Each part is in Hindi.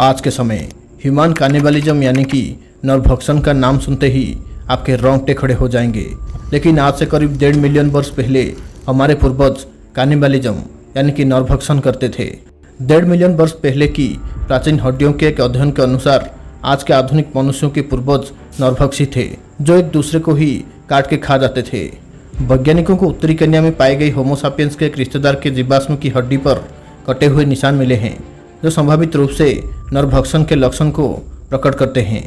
आज के समय ह्यूमन कैनिबलिज्म यानी कि नरभक्षण का नाम सुनते ही आपके रोंगटे खड़े हो जाएंगे। लेकिन आज से करीब 1.5 मिलियन वर्ष पहले हमारे पूर्वज कैनिबलिज्म यानी कि नरभक्षण करते थे। 1.5 मिलियन वर्ष पहले की प्राचीन हड्डियों के एक अध्ययन के अनुसार आज के आधुनिक मनुष्यों के पूर्वज नरभक्षी थे, जो एक दूसरे को ही काट के खा जाते थे। वैज्ञानिकों को उत्तरी केन्या में पाए गए होमो सापियंस के एक रिश्तेदार के जीवाश्म की हड्डी पर कटे हुए निशान मिले हैं, जो संभावित रूप से नरभक्षण के लक्षण को प्रकट करते हैं।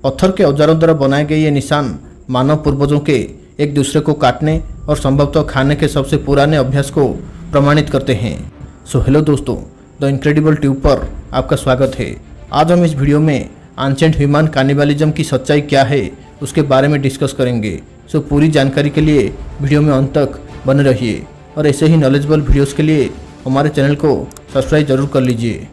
पत्थर के औजारों द्वारा बनाए गए ये निशान मानव पूर्वजों के एक दूसरे को काटने और संभवतः खाने के सबसे पुराने अभ्यास को प्रमाणित करते हैं। सो हेलो दोस्तों, द इनक्रेडिबल ट्यूब पर आपका स्वागत है। आज हम इस वीडियो में एंशिएंट ह्यूमन कैनिबलिज्म की सच्चाई क्या है उसके बारे में डिस्कस करेंगे। सो पूरी जानकारी के लिए वीडियो में अंत तक बने रहिए और ऐसे ही नॉलेजेबल वीडियोस के लिए हमारे चैनल को सब्सक्राइब जरूर कर लीजिए।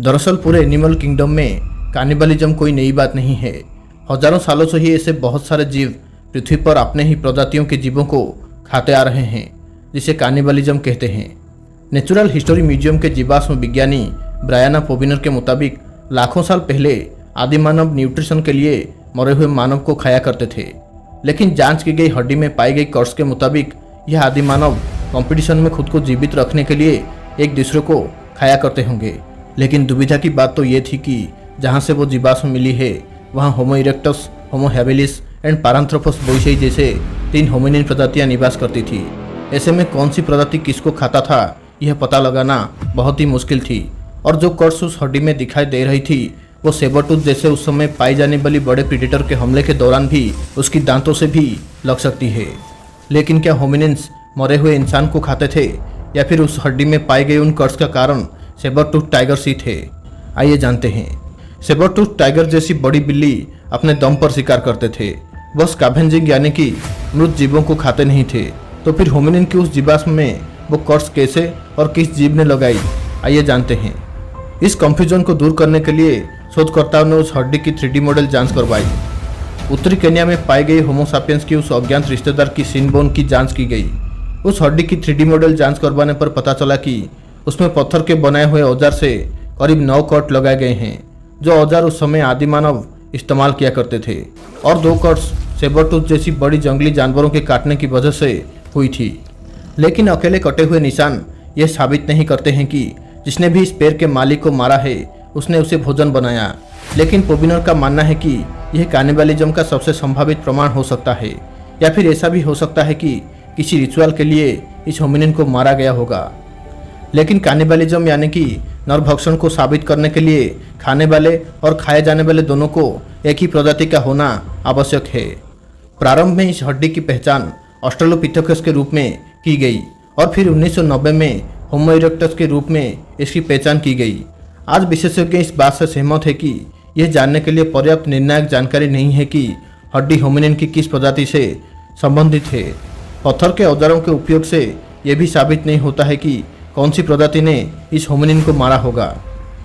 दरअसल पूरे एनिमल किंगडम में कैनिबलिज्म कोई नई बात नहीं है। हजारों सालों से ही ऐसे बहुत सारे जीव पृथ्वी पर अपने ही प्रजातियों के जीवों को खाते आ रहे हैं, जिसे कैनिबलिज्म कहते हैं। नेचुरल हिस्टोरी म्यूजियम के जीवाश्म विज्ञानी ब्रायना पोबिनर के मुताबिक लाखों साल पहले आदि मानव न्यूट्रिशन के लिए मरे हुए मानव को खाया करते थे। लेकिन जांच की गई हड्डी में पाई गई कर्स के मुताबिक यह आदि मानव कंपटीशन में खुद को जीवित रखने के लिए एक दूसरे को खाया करते होंगे। लेकिन दुविधा की बात तो ये थी कि जहाँ से वो जीवाश्म मिली है वहाँ होमो इरेक्टस, होमो हैबिलिस एंड पारांथ्रोपस बोइसेई जैसे 3 होमिनिन प्रजातियाँ निवास करती थी। ऐसे में कौन सी प्रजाति किसको खाता था यह पता लगाना बहुत ही मुश्किल थी। और जो कर्स उस हड्डी में दिखाई दे रही थी वो सेबरटूथ जैसे उस समय पाई जाने वाली बड़े प्रीडेटर के हमले के दौरान भी उसकी दांतों से भी लग सकती है। लेकिन क्या होमिनिन्स मरे हुए इंसान को खाते थे या फिर उस हड्डी में पाए गए उन कर्स का कारण सेबरटूथ टाइगर्स ही थे? आइए जानते हैं। सेबरटूथ टाइगर जैसी बड़ी बिल्ली अपने दम पर शिकार करते थे, वह स्कैवेंजिंग यानी कि मृत जीवों को खाते नहीं थे। तो फिर होमिनिन की उस जीवाश्म में वो कर्स कैसे और किस जीव ने लगाई, आइए जानते हैं। इस कंफ्यूजन को दूर करने के लिए शोधकर्ताओं ने उस हड्डी की 3D मॉडल जांच करवाई। उत्तरी केन्या में पाए गए होमो सापियंस की उस अज्ञात रिश्तेदार की सिन बोन की जांच की गई। उस हड्डी की 3D मॉडल जांच करवाने पर पता चला कि उसमें पत्थर के बनाए हुए औजार से करीब 9 कट लगाए गए हैं, जो औजार उस समय आदि मानव इस्तेमाल किया करते थे, और 2 कट्स सेबरटूथ जैसी बड़ी जंगली जानवरों के काटने की वजह से हुई थी। लेकिन अकेले कटे हुए निशान ये साबित नहीं करते हैं कि जिसने भी इस पैर के मालिक को मारा है उसने उसे भोजन बनाया। लेकिन पोबिनर का मानना है कि यह कैनिबलिज्म का सबसे संभावित प्रमाण हो सकता है, या फिर ऐसा भी हो सकता है कि किसी रिचुअल के लिए इस होमिनिन को मारा गया होगा। लेकिन कैनिबलिज्म यानी कि नरभक्षण को साबित करने के लिए खाने वाले और खाए जाने वाले दोनों को एक ही प्रजाति का होना आवश्यक है। प्रारंभ में इस हड्डी की पहचान ऑस्ट्रेलोपिथेकस के रूप में की गई और फिर 1990 में होमो इरेक्टस के रूप में इसकी पहचान की गई। आज विशेषज्ञ इस बात से सहमत है कि यह जानने के लिए पर्याप्त निर्णायक जानकारी नहीं है कि हड्डी होमिनिन की किस प्रजाति से संबंधित है। पत्थर के औजारों के उपयोग से यह भी साबित नहीं होता है कि कौन सी प्रजाति ने इस होमिनिन को मारा होगा।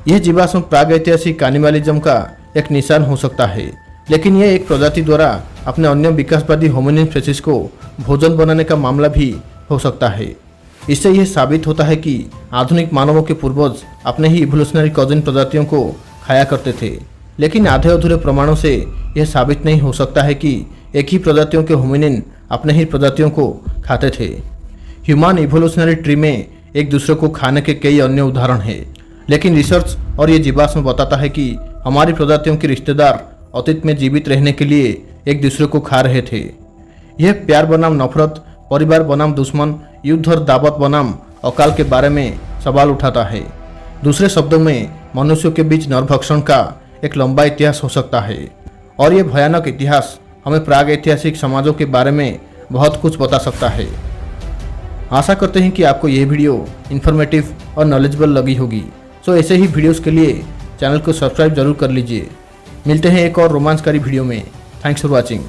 यह जीवाश्म प्रागैतिहासिक कैनिबलिज्म का एक निशान हो सकता है, लेकिन यह एक प्रजाति द्वारा अपने अन्य विकासवादी होमिनिन स्पीशीज को भोजन बनाने का मामला भी हो सकता है। इससे यह साबित होता है कि आधुनिक मानवों के पूर्वज अपने ही इवोल्यूशनरी कजिन प्रजातियों को खाया करते थे। लेकिन आधे अधूरे प्रमाणों से यह साबित नहीं हो सकता है कि एक ही प्रजातियों के होमिनिन अपने ही प्रजातियों को खाते थे। ह्यूमन इवोल्यूशनरी ट्री में एक दूसरे को खाने के कई अन्य उदाहरण हैं, लेकिन रिसर्च और ये जीवाश्म बताता है कि हमारी प्रजातियों के रिश्तेदार अतीत में जीवित रहने के लिए एक दूसरे को खा रहे थे। यह प्यार बनाम नफरत, परिवार बनाम दुश्मन, युद्ध और दावत बनाम अकाल के बारे में सवाल उठाता है। दूसरे शब्दों में मनुष्यों के बीच नरभक्षण का एक लंबा इतिहास हो सकता है, और ये भयानक इतिहास हमें प्रागैतिहासिक समाजों के बारे में बहुत कुछ बता सकता है। आशा करते हैं कि आपको यह वीडियो इन्फॉर्मेटिव और नॉलेजेबल लगी होगी। सो ऐसे ही वीडियोस के लिए चैनल को सब्सक्राइब जरूर कर लीजिए। मिलते हैं एक और रोमांचकारी वीडियो में। Thanks for watching.